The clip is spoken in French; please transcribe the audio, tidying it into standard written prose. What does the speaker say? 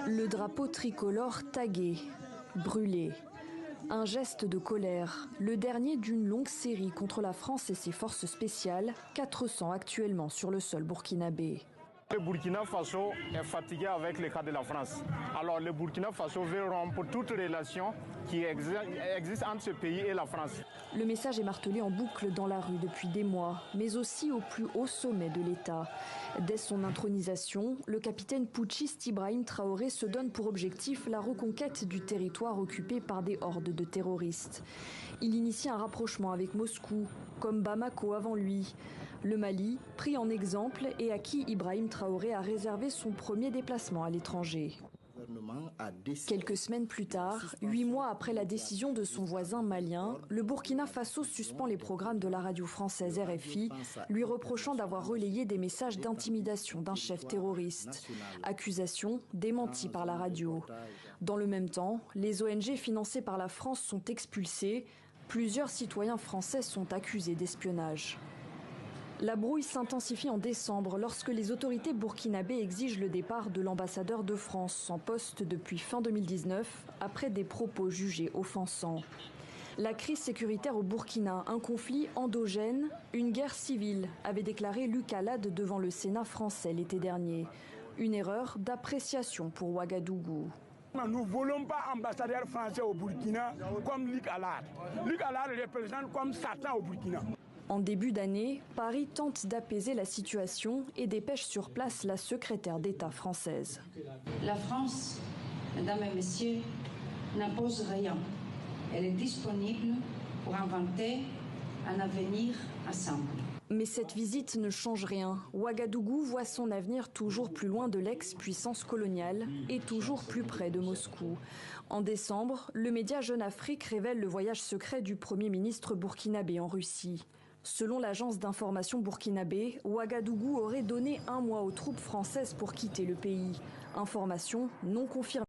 Le drapeau tricolore tagué, brûlé. Un geste de colère, le dernier d'une longue série contre la France et ses forces spéciales, 400 actuellement sur le sol burkinabé. Le Burkina Faso est fatigué avec le cas de la France. Alors le Burkina Faso veut rompre toute relation qui existe entre ce pays et la France. Le message est martelé en boucle dans la rue depuis des mois, mais aussi au plus haut sommet de l'État. Dès son intronisation, le capitaine putschiste Ibrahim Traoré se donne pour objectif la reconquête du territoire occupé par des hordes de terroristes. Il initie un rapprochement avec Moscou, comme Bamako avant lui. Le Mali, pris en exemple et à qui Ibrahim Traoré a réservé son premier déplacement à l'étranger. Quelques semaines plus tard, 8 mois après la décision de son voisin malien, le Burkina Faso suspend les programmes de la radio française RFI, lui reprochant d'avoir relayé des messages d'intimidation d'un chef terroriste. Accusation démentie par la radio. Dans le même temps, les ONG financées par la France sont expulsées. Plusieurs citoyens français sont accusés d'espionnage. La brouille s'intensifie en décembre lorsque les autorités burkinabées exigent le départ de l'ambassadeur de France en poste depuis fin 2019 après des propos jugés offensants. La crise sécuritaire au Burkina, un conflit endogène, une guerre civile, avait déclaré Luc Alade devant le Sénat français l'été dernier. Une erreur d'appréciation pour Ouagadougou. Nous ne voulons pas ambassadeur français au Burkina comme Luc Alade. Luc Alade représente comme Satan au Burkina. En début d'année, Paris tente d'apaiser la situation et dépêche sur place la secrétaire d'État française. La France, mesdames et messieurs, n'impose rien. Elle est disponible pour inventer un avenir ensemble. Mais cette visite ne change rien. Ouagadougou voit son avenir toujours plus loin de l'ex-puissance coloniale et toujours plus près de Moscou. En décembre, le média Jeune Afrique révèle le voyage secret du Premier ministre burkinabé en Russie. Selon l'agence d'information burkinabé, Ouagadougou aurait donné 1 mois aux troupes françaises pour quitter le pays. Information non confirmée.